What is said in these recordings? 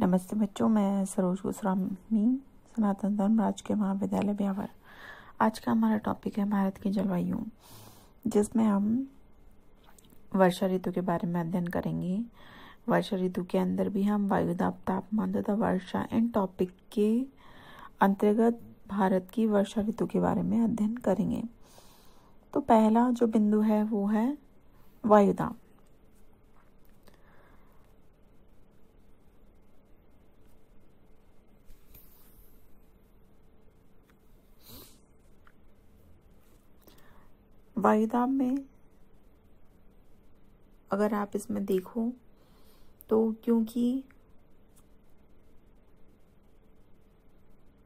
नमस्ते बच्चों, मैं सरोज गोस्वामी सनातन धर्म राजकीय महाविद्यालय ब्यावर। आज का हमारा टॉपिक है भारत की जलवायु, जिसमें हम वर्षा ऋतु के बारे में अध्ययन करेंगे। वर्षा ऋतु के अंदर भी हम वायुदाब, तापमान तथा वर्षा इन टॉपिक के अंतर्गत भारत की वर्षा ऋतु के बारे में अध्ययन करेंगे। तो पहला जो बिंदु है वो है वायुदाब। वायुदाब में अगर आप इसमें देखो तो क्योंकि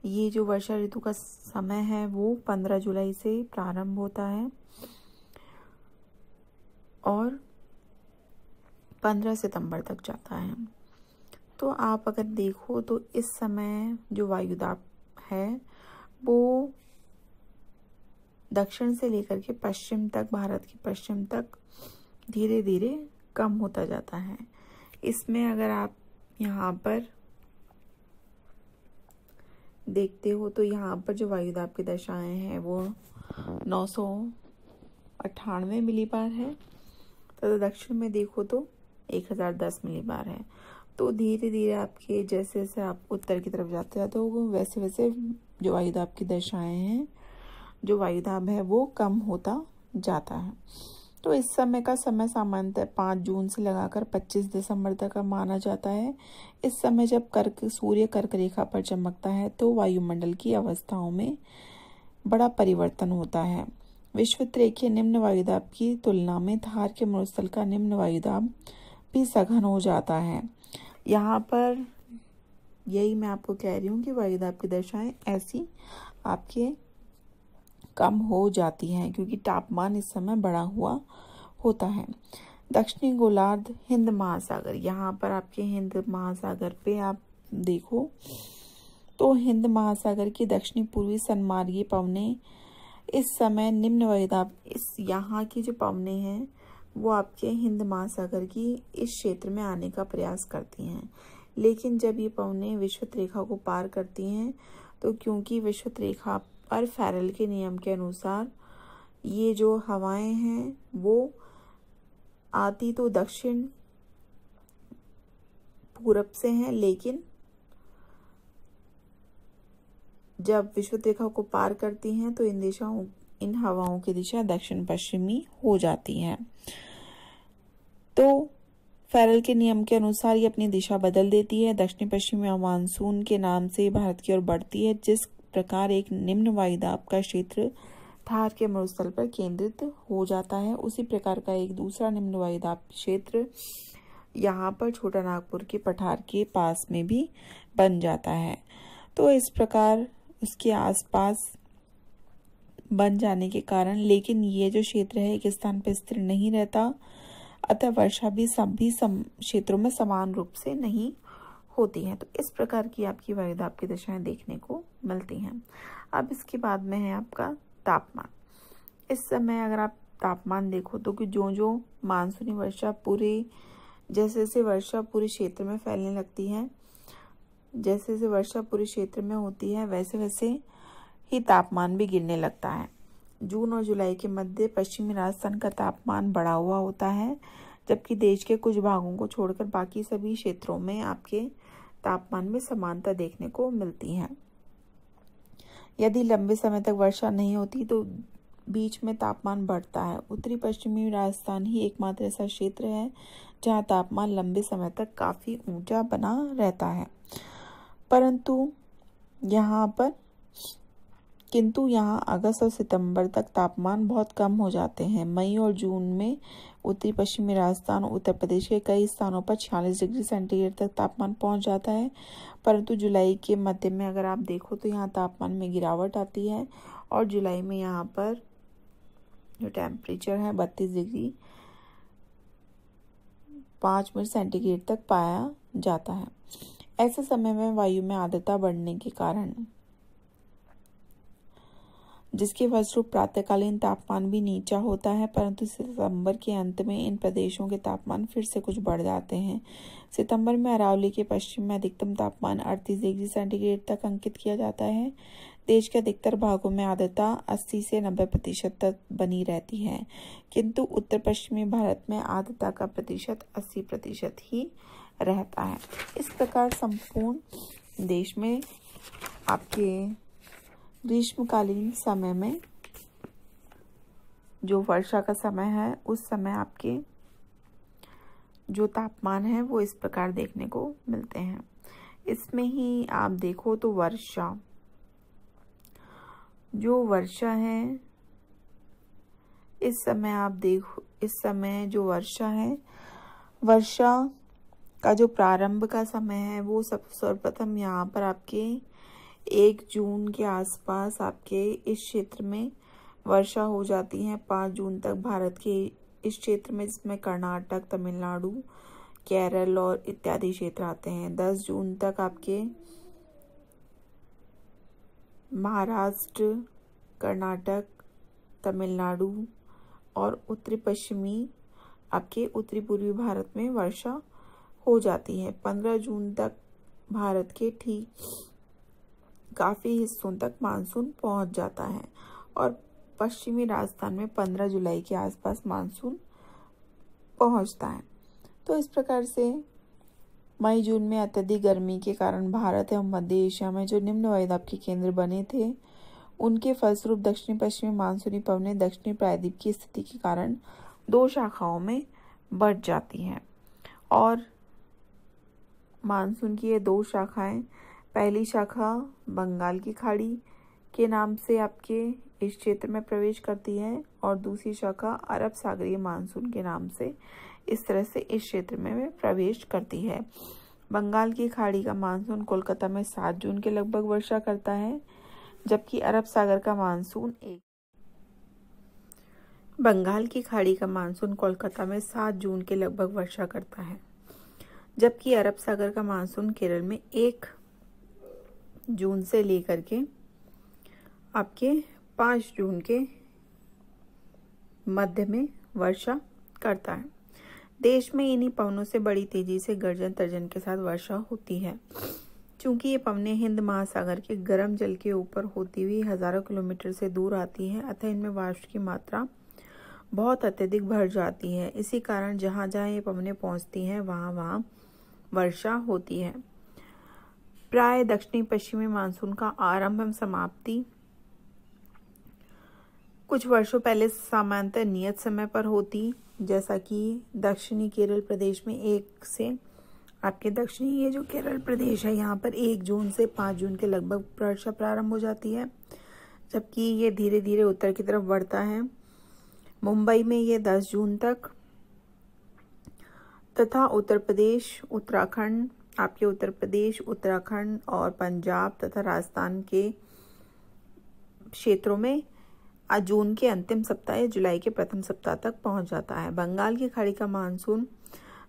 ये जो वर्षा ऋतु का समय है वो 15 जुलाई से प्रारंभ होता है और 15 सितंबर तक जाता है। तो आप अगर देखो तो इस समय जो वायुदाब है वो दक्षिण से लेकर के पश्चिम तक, भारत के पश्चिम तक धीरे धीरे कम होता जाता है। इसमें अगर आप यहाँ पर देखते हो तो यहाँ पर जो वायुदाब की दशाएं हैं वो 998 मिलीबार है, तथा दक्षिण में देखो तो 1010 मिलीबार है। तो धीरे धीरे आपके जैसे जैसे आप उत्तर की तरफ जाते हो वैसे वैसे जो वायुदाब की दशाएं हैं, जो वायुदाब है वो कम होता जाता है। तो इस समय का समय सामान्यतः 5 जून से लगाकर 25 दिसंबर तक का माना जाता है। इस समय जब सूर्य कर्क रेखा पर चमकता है तो वायुमंडल की अवस्थाओं में बड़ा परिवर्तन होता है। विषुवत-रेखीय निम्न वायुदाब की तुलना में थार के मरुस्थल का निम्न वायुदाब भी सघन हो जाता है। यहाँ पर यही मैं आपको कह रही हूँ कि वायुदाब की दशाएं ऐसी आपके कम हो जाती हैं क्योंकि तापमान इस समय बढ़ा हुआ होता है। दक्षिणी गोलार्ध, हिंद महासागर, यहाँ पर आपके हिंद महासागर पे आप देखो तो हिंद महासागर की दक्षिणी पूर्वी सन्मार्गीय पवनें इस समय निम्न वायुदाब, इस यहाँ की जो पवनें हैं वो आपके हिंद महासागर की इस क्षेत्र में आने का प्रयास करती हैं। लेकिन जब ये पवनें विषुवत रेखा को पार करती हैं तो क्योंकि विषुवत रेखा पर फैरल के नियम के अनुसार ये जो हवाएं हैं वो आती तो दक्षिण पूरब से हैं, लेकिन जब विषुवत रेखा को पार करती हैं तो इन हवाओं की दिशा दक्षिण पश्चिमी हो जाती है। तो फैरल के नियम के अनुसार ये अपनी दिशा बदल देती है, दक्षिण पश्चिमी मानसून के नाम से भारत की ओर बढ़ती है। जिस प्रकार एक निम्न वायुदाब का क्षेत्र थार के मरुस्थल पर केंद्रित हो जाता है, उसी प्रकार का एक दूसरा निम्न वायुदाब क्षेत्र यहाँ पर छोटा नागपुर के पठार के पास में भी बन जाता है। तो इस प्रकार उसके आसपास बन जाने के कारण, लेकिन ये जो क्षेत्र है एक स्थान पर स्थिर नहीं रहता, अतः वर्षा भी सभी क्षेत्रों में समान रूप से नहीं होती हैं। तो इस प्रकार की आपकी वायुदाब की दिशाएं देखने को मिलती हैं। अब इसके बाद में है आपका तापमान। इस समय अगर आप तापमान देखो तो कि जो मानसूनी वर्षा जैसे जैसे वर्षा पूरे क्षेत्र में फैलने लगती है, जैसे जैसे वर्षा पूरे क्षेत्र में होती है वैसे वैसे ही तापमान भी गिरने लगता है। जून और जुलाई के मध्य पश्चिमी राजस्थान का तापमान बढ़ा हुआ होता है, जबकि देश के कुछ भागों को छोड़कर बाकी सभी क्षेत्रों में आपके तापमान में समानता देखने को मिलती है। यदि लंबे समय तक वर्षा नहीं होती तो बीच में तापमान बढ़ता है। उत्तरी पश्चिमी राजस्थान ही एकमात्र ऐसा क्षेत्र है जहां तापमान लंबे समय तक काफी ऊंचा बना रहता है, किंतु यहाँ अगस्त और सितंबर तक तापमान बहुत कम हो जाते हैं। मई और जून में उत्तरी पश्चिमी राजस्थान, उत्तर प्रदेश के कई स्थानों पर 46 डिग्री सेंटीग्रेड तक तापमान पहुंच जाता है, परंतु जुलाई के मध्य में अगर आप देखो तो यहाँ तापमान में गिरावट आती है और जुलाई में यहाँ पर जो टेम्परेचर है 32 डिग्री 5 मिनट सेंटीग्रेड तक पाया जाता है। ऐसे समय में वायु में आर्द्रता बढ़ने के कारण जिसके फलस्वरूप प्रातःकालीन तापमान भी नीचा होता है, परंतु सितंबर के अंत में इन प्रदेशों के तापमान फिर से कुछ बढ़ जाते हैं। सितंबर में अरावली के पश्चिम में अधिकतम तापमान 38 डिग्री सेंटीग्रेड तक अंकित किया जाता है। देश के अधिकतर भागों में आर्द्रता 80 से 90% तक बनी रहती है, किंतु उत्तर पश्चिमी भारत में आर्द्रता का प्रतिशत 80% ही रहता है। इस प्रकार संपूर्ण देश में आपके ग्रीष्मकालीन समय में जो वर्षा का समय है, उस समय आपके जो तापमान है वो इस प्रकार देखने को मिलते हैं। इसमें ही आप देखो तो जो वर्षा है, इस समय आप देखो, इस समय जो वर्षा है, वर्षा का जो प्रारंभ का समय है वो सर्वप्रथम यहाँ पर आपके 1 जून के आसपास आपके इस क्षेत्र में वर्षा हो जाती है। 5 जून तक भारत के इस क्षेत्र में, जिसमें कर्नाटक, तमिलनाडु, केरल और इत्यादि क्षेत्र आते हैं। 10 जून तक आपके महाराष्ट्र, कर्नाटक, तमिलनाडु और उत्तरी पश्चिमी आपके उत्तरी पूर्वी भारत में वर्षा हो जाती है। 15 जून तक भारत के ठीक काफी हिस्सों तक मानसून पहुंच जाता है और पश्चिमी राजस्थान में 15 जुलाई के आसपास मानसून पहुंचता है। तो इस प्रकार से मई जून में अत्यधिक गर्मी के कारण भारत एवं मध्य एशिया में जो निम्न वायुदाब के केंद्र बने थे, उनके फलस्वरूप दक्षिणी पश्चिमी मानसूनी पवनें दक्षिणी प्रायद्वीप की स्थिति के कारण 2 शाखाओं में बढ़ जाती हैं। और मानसून की ये 2 शाखाएं, पहली शाखा बंगाल की खाड़ी के नाम से आपके इस क्षेत्र में प्रवेश करती है और दूसरी शाखा अरब सागरीय मानसून के नाम से इस तरह से इस क्षेत्र में प्रवेश करती है। बंगाल की खाड़ी का मानसून कोलकाता में 7 जून के लगभग वर्षा करता है, जबकि अरब सागर का मानसून बंगाल की खाड़ी का मानसून कोलकाता में 7 जून के लगभग वर्षा करता है, जबकि अरब सागर का मानसून केरल में 1 जून से लेकर के आपके 5 जून के मध्य में वर्षा करता है। देश में इन्हीं पवनों से बड़ी तेजी से गर्जन तर्जन के साथ वर्षा होती है। चूंकि ये पवनें हिंद महासागर के गर्म जल के ऊपर होती हुई हजारों किलोमीटर से दूर आती हैं, अतः इनमें वाष्प की मात्रा बहुत अत्यधिक बढ़ जाती है। इसी कारण जहां जहां ये पवनें पहुंचती हैं, वहां वर्षा होती है। प्राय दक्षिणी पश्चिमी मानसून का आरंभ एवं समाप्ति कुछ वर्षों पहले सामान्यतः नियत समय पर होती, जैसा कि दक्षिणी केरल प्रदेश में 1 से आपके दक्षिणी ये जो केरल प्रदेश है, यहाँ पर 1 जून से 5 जून के लगभग वर्षा प्रारंभ हो जाती है, जबकि ये धीरे धीरे उत्तर की तरफ बढ़ता है। मुंबई में ये 10 जून तक तथा उत्तर प्रदेश, उत्तराखंड, आपके उत्तर प्रदेश, उत्तराखंड और पंजाब तथा राजस्थान के क्षेत्रों में जून के अंतिम सप्ताह या जुलाई के प्रथम सप्ताह तक पहुंच जाता है। बंगाल की खाड़ी का मानसून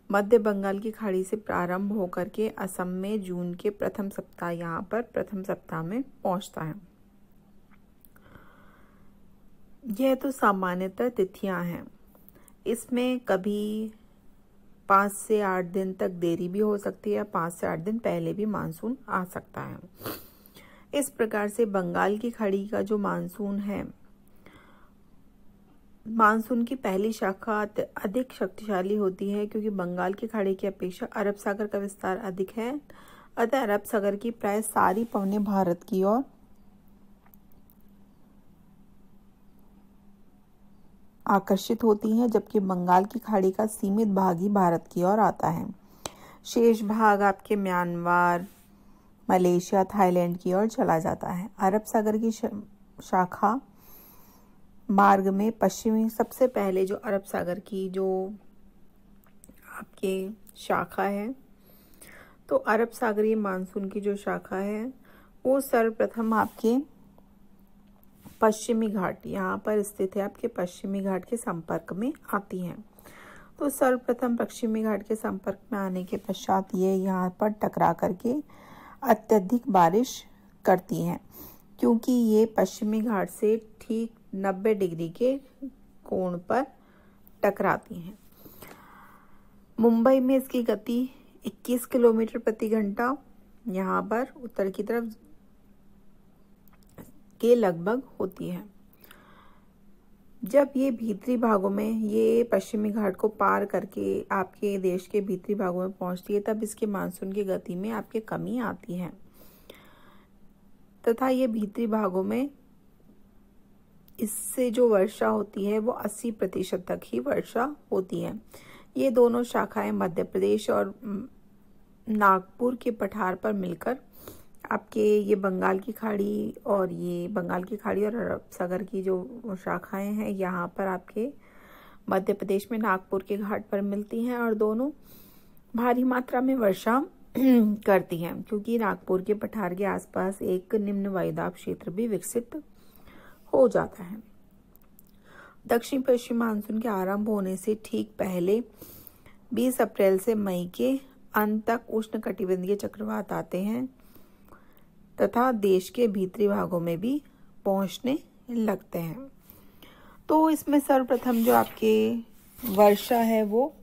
मध्य बंगाल की खाड़ी से प्रारंभ होकर के असम में जून के प्रथम सप्ताह, यहाँ पर प्रथम सप्ताह में पहुंचता है। यह तो सामान्यतः तिथियां हैं, इसमें कभी 5 से 8 दिन तक देरी भी हो सकती है, 5 से 8 दिन पहले भी मानसून आ सकता है। इस प्रकार से बंगाल की खाड़ी का जो मानसून है, मानसून की पहली शाखा अधिक शक्तिशाली होती है, क्योंकि बंगाल की खाड़ी की अपेक्षा अरब सागर का विस्तार अधिक है, अतः अरब सागर की प्राय सारी पवनें भारत की ओर आकर्षित होती हैं, जबकि बंगाल की खाड़ी का सीमित भाग ही भारत की ओर आता है। शेष भाग आपके म्यांमार, मलेशिया, थाईलैंड की ओर चला जाता है। अरब सागर की शाखा मार्ग में पश्चिमी, सबसे पहले जो अरब सागर की जो आपके शाखा है, तो अरब सागरीय मानसून की जो शाखा है वो सर्वप्रथम आपके पश्चिमी घाट, यहाँ पर स्थित है, आपके पश्चिमी घाट के संपर्क में आती हैं। तो सर्वप्रथम पश्चिमी घाट के संपर्क में आने के पश्चात ये यहाँ पर टकरा करके अत्यधिक बारिश करती हैं। क्योंकि ये पश्चिमी घाट से ठीक 90 डिग्री के कोण पर टकराती हैं। मुंबई में इसकी गति 21 किलोमीटर प्रति घंटा यहाँ पर उत्तर की तरफ के लगभग होती है। जब ये भीतरी भागों में, ये पश्चिमी घाट को पार करके आपके देश के भीतरी भागों में पहुंचती है, तब इसके मानसून की गति में आपके कमी आती है तथा ये भीतरी भागों में इससे जो वर्षा होती है वो 80% तक ही वर्षा होती है। ये दोनों शाखाएं मध्य प्रदेश और नागपुर के पठार पर मिलकर आपके ये बंगाल की खाड़ी और अरब सागर की जो शाखाएं हैं यहाँ पर आपके मध्य प्रदेश में नागपुर के घाट पर मिलती हैं और दोनों भारी मात्रा में वर्षा करती हैं, क्योंकि नागपुर के पठार के आसपास एक निम्न वायुदाब क्षेत्र भी विकसित हो जाता है। दक्षिण पश्चिम मानसून के आरंभ होने से ठीक पहले 20 अप्रैल से मई के अंत तक उष्णकटिबंधीय चक्रवात आते हैं तथा देश के भीतरी भागों में भी पहुंचने लगते हैं। तो इसमें सर्वप्रथम जो आपके वर्षा है वो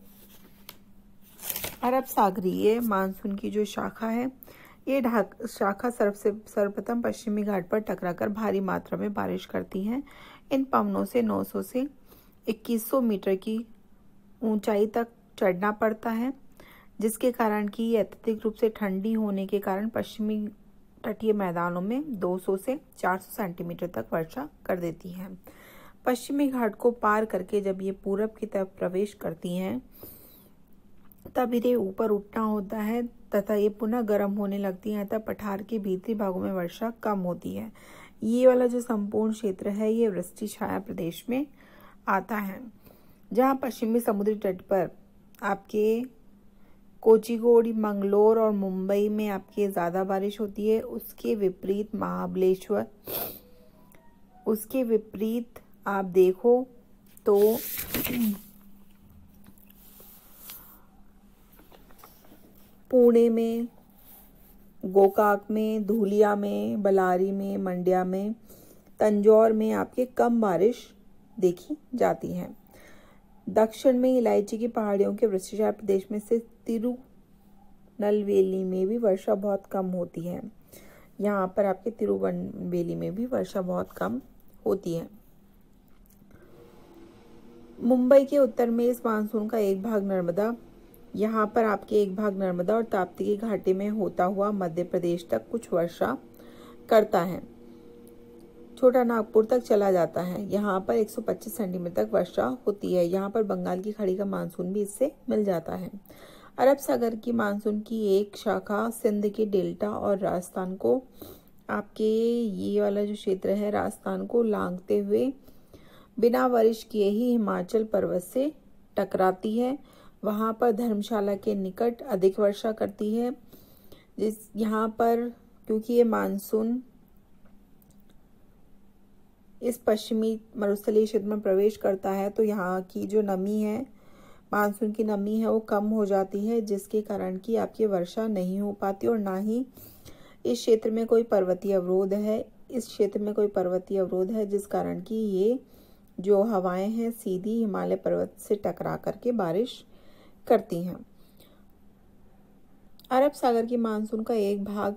अरब सागरीय मानसून की जो शाखा है, ये शाखा सर्वप्रथम पश्चिमी घाट पर टकराकर भारी मात्रा में बारिश करती है। इन पवनों से 900 से 2100 मीटर की ऊंचाई तक चढ़ना पड़ता है, जिसके कारण कि ये अत्यधिक रूप से ठंडी होने के कारण पश्चिमी तटीय मैदानों में 200 से 400 सेंटीमीटर तक वर्षा कर देती है। पश्चिमी घाट को पार करके जब ये पूरब की तरफ प्रवेश करती हैं, तब इन्हें ऊपर उठना होता है तथा ये पुनः गर्म होने लगती हैं, तब पठार के भीतरी भागों में वर्षा कम होती है। ये वाला जो संपूर्ण क्षेत्र है ये वृष्टि छाया प्रदेश में आता है, जहाँ पश्चिमी समुद्री तट पर आपके कोचिगोड, मंगलोर और मुंबई में आपके ज्यादा बारिश होती है। उसके विपरीत महाबलेश्वर, उसके विपरीत आप देखो तो पुणे में, गोकाक में, धुलिया में, बलारी में, मंड्या में, तंजौर में आपके कम बारिश देखी जाती है। दक्षिण में इलायची की पहाड़ियों के वृष्टिछाया प्रदेश में से तिरुनलवेली में भी वर्षा बहुत कम होती है। यहाँ पर आपके तिरुवनवेली में भी वर्षा बहुत कम होती है। मुंबई के उत्तर में इस मानसून का एक भाग नर्मदा, यहाँ पर आपके एक भाग नर्मदा और ताप्ती की घाटी में होता हुआ मध्य प्रदेश तक कुछ वर्षा करता है, छोटा नागपुर तक चला जाता है। यहाँ पर 125 सेंटीमीटर तक वर्षा होती है। यहाँ पर बंगाल की खाड़ी का मानसून भी इससे मिल जाता है। अरब सागर की मानसून की एक शाखा सिंध के डेल्टा और राजस्थान को, आपके ये वाला जो क्षेत्र है राजस्थान को लांघते हुए बिना बारिश किए ही हिमाचल पर्वत से टकराती है। वहां पर धर्मशाला के निकट अधिक वर्षा करती है। यहाँ पर क्योंकि ये मानसून इस पश्चिमी मरुस्थलीय क्षेत्र में प्रवेश करता है, तो यहाँ की जो नमी है, मानसून की नमी है, वो कम हो जाती है, जिसके कारण कि आपकी वर्षा नहीं हो पाती और ना ही इस क्षेत्र में कोई पर्वतीय अवरोध है। इस क्षेत्र में कोई पर्वतीय अवरोध है जिस कारण कि ये जो हवाएं हैं सीधी हिमालय पर्वत से टकरा करके बारिश करती हैं। अरब सागर की मानसून का एक भाग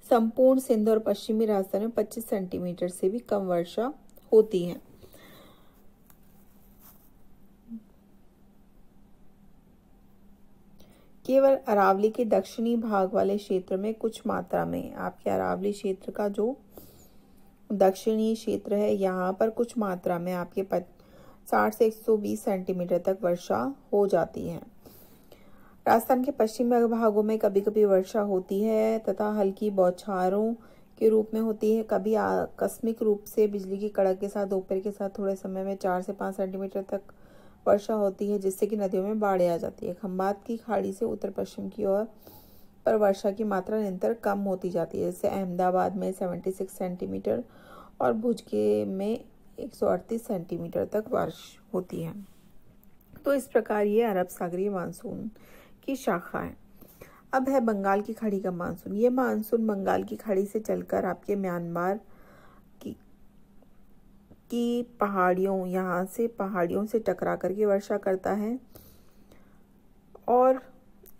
संपूर्ण सिंध और पश्चिमी राजस्थान में 25 सेंटीमीटर से भी कम वर्षा होती है। केवल अरावली के दक्षिणी भाग वाले क्षेत्र में कुछ मात्रा में, आपके अरावली क्षेत्र का जो दक्षिणी क्षेत्र है, यहाँ पर कुछ मात्रा में आपके 60 से 120 सेंटीमीटर तक वर्षा हो जाती है। राजस्थान के पश्चिमी भागों में कभी कभी वर्षा होती है तथा हल्की बौछारों के रूप में होती है। कभी आकस्मिक रूप से बिजली की कड़क के साथ दोपहर के साथ थोड़े समय में 4 से 5 सेंटीमीटर तक वर्षा होती है, जिससे कि नदियों में बाढ़ आ जाती है। खंबात की खाड़ी से उत्तर पश्चिम की ओर पर वर्षा की मात्रा निरंतर कम होती जाती है, जैसे अहमदाबाद में 76 सेंटीमीटर और भुज के में 138 सेंटीमीटर तक बारिश होती है। तो इस प्रकार ये अरब सागरीय मानसून की शाखा है। अब है बंगाल की खाड़ी का मानसून। ये मानसून बंगाल की खाड़ी से चलकर आपके म्यांमार की पहाड़ियों, यहाँ से पहाड़ियों से टकरा करके वर्षा करता है और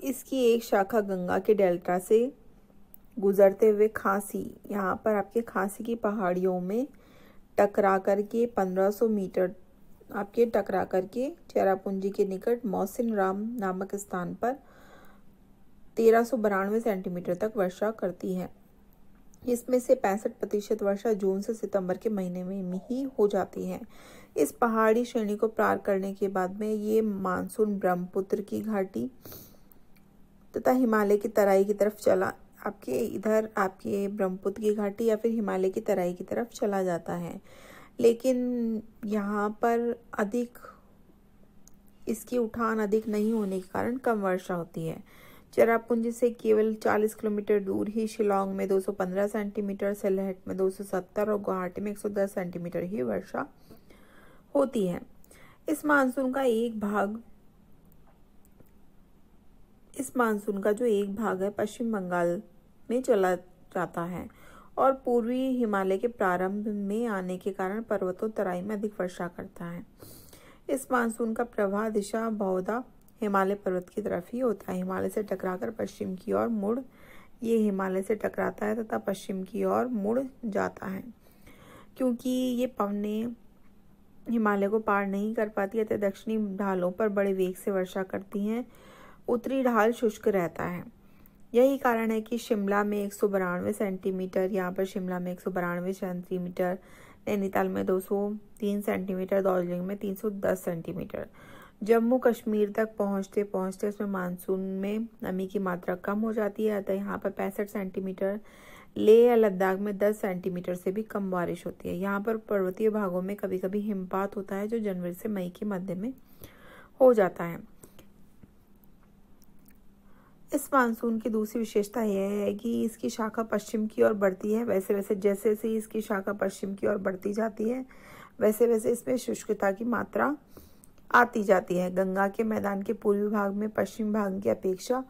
इसकी एक शाखा गंगा के डेल्टा से गुजरते हुए खांसी, यहाँ पर आपके खांसी की पहाड़ियों में टकरा करके 1500 मीटर आपके टकरा करके चेरापूंजी के निकट मौसिन राम नामक स्थान पर 1392 सेंटीमीटर तक वर्षा करती है। इसमें से 65% वर्षा जून से सितंबर के महीने में ही हो जाती है। इस पहाड़ी श्रेणी को पार करने के बाद में ये मानसून ब्रह्मपुत्र की घाटी तथा हिमालय की तराई की तरफ चला आपके ब्रह्मपुत्र की घाटी या फिर हिमालय की तराई की तरफ चला जाता है। लेकिन यहाँ पर इसकी उठान अधिक नहीं होने के कारण कम वर्षा होती है। चेरापूंजी से केवल 40 किलोमीटर दूर ही शिलोंग में 215 सेंटीमीटर, सिलहट में 270 और गुवाहाटी में 110 सेंटीमीटर ही वर्षा होती है। इस मानसून का जो एक भाग है पश्चिम बंगाल में चला जाता है और पूर्वी हिमालय के प्रारंभ में आने के कारण पर्वतों तराई में अधिक वर्षा करता है। इस मानसून का प्रवाह दिशा बहुधा हिमालय पर्वत की तरफ ही होता है। हिमालय से टकराकर पश्चिम की ओर हिमालय से टकराता है तथा पश्चिम की ओर मुड़ जाता है। क्योंकि ये पवनें हिमालय को पार नहीं कर पाती है तो दक्षिणी ढालों पर बड़े वेग से वर्षा करती हैं। उत्तरी ढाल शुष्क रहता है। यही कारण है कि शिमला में 192 सेंटीमीटर, यहाँ पर शिमला में 192 सेंटीमीटर, नैनीताल में 203 सेंटीमीटर, दार्जिलिंग में 310 सेंटीमीटर। जम्मू कश्मीर तक पहुँचते पहुँचते उसमें मानसून में नमी की मात्रा कम हो जाती है, अतः यहाँ पर 65 सेंटीमीटर, लेह या लद्दाख में 10 सेंटीमीटर से भी कम बारिश होती है। यहाँ पर पर्वतीय भागों में कभी कभी हिमपात होता है जो जनवरी से मई के मध्य में हो जाता है। इस मानसून की दूसरी विशेषता यह है कि इसकी शाखा पश्चिम की ओर बढ़ती है। वैसे वैसे जैसे इसकी शाखा पश्चिम की ओर बढ़ती जाती है वैसे वैसे इसमें शुष्कता की मात्रा आती जाती है। गंगा के मैदान के पूर्वी भाग में पश्चिम भाग की अपेक्षा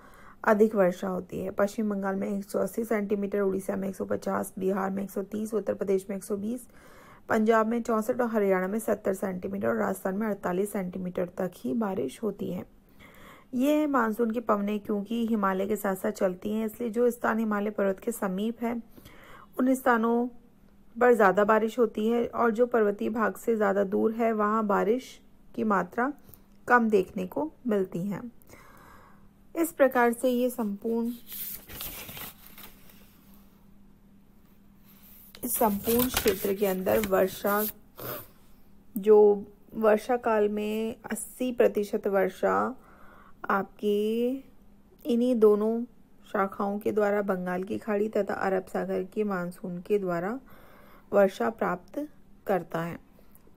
अधिक वर्षा होती है। पश्चिम बंगाल में 180 सेंटीमीटर, उड़ीसा में 150, बिहार में 130, उत्तर प्रदेश में 120, पंजाब में 64 और हरियाणा में 70 सेंटीमीटर और राजस्थान में 48 सेंटीमीटर तक ही बारिश होती है। ये मानसून की पवनें क्योंकि हिमालय के साथ साथ चलती हैं, इसलिए जो स्थान हिमालय पर्वत के समीप है उन स्थानों पर ज़्यादा बारिश होती है और जो पर्वतीय भाग से ज़्यादा दूर है वहाँ बारिश की मात्रा कम देखने को मिलती है। इस प्रकार से ये संपूर्ण क्षेत्र के अंदर वर्षा काल में 80% वर्षा आपके इन्हीं दोनों शाखाओं के द्वारा बंगाल की खाड़ी तथा अरब सागर के मानसून के द्वारा वर्षा प्राप्त करता है।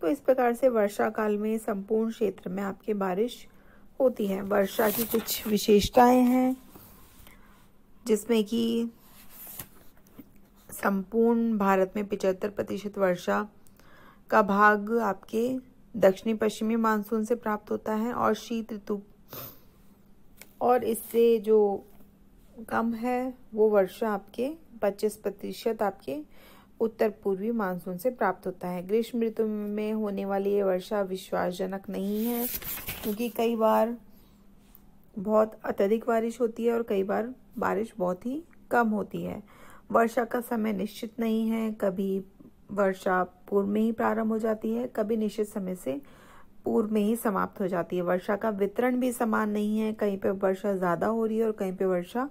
तो इस प्रकार से वर्षा काल में संपूर्ण क्षेत्र में आपके बारिश होती है। वर्षा की कुछ विशेषताएं हैं जिसमें कि संपूर्ण भारत में 75% वर्षा का भाग आपके दक्षिणी पश्चिमी मानसून से प्राप्त होता है और शीत ऋतु और इससे जो कम है वो वर्षा आपके 25% आपके उत्तर पूर्वी मानसून से प्राप्त होता है। ग्रीष्म ऋतु में होने वाली ये वर्षा विश्वासजनक नहीं है क्योंकि कई बार बहुत अत्यधिक बारिश होती है और कई बार बारिश बहुत ही कम होती है। वर्षा का समय निश्चित नहीं है, कभी वर्षा पूर्व में ही प्रारंभ हो जाती है, कभी निश्चित समय से पूर्व में ही समाप्त हो जाती है। वर्षा का वितरण भी समान नहीं है, कहीं पे वर्षा ज़्यादा हो रही है और कहीं पे वर्षा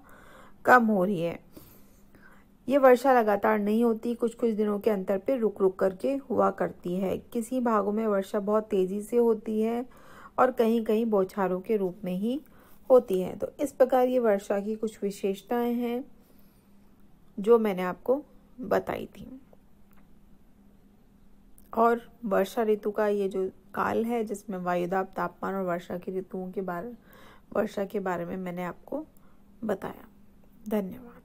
कम हो रही है। ये वर्षा लगातार नहीं होती, कुछ कुछ दिनों के अंतर पे रुक रुक करके हुआ करती है। किसी भागों में वर्षा बहुत तेजी से होती है और कहीं कहीं बौछारों के रूप में ही होती है। तो इस प्रकार ये वर्षा की कुछ विशेषताएं हैं जो मैंने आपको बताई थी। और वर्षा ऋतु का ये जो काल है जिसमें वायुदाब, तापमान और वर्षा की ऋतुओं के बारे में मैंने आपको बताया। धन्यवाद।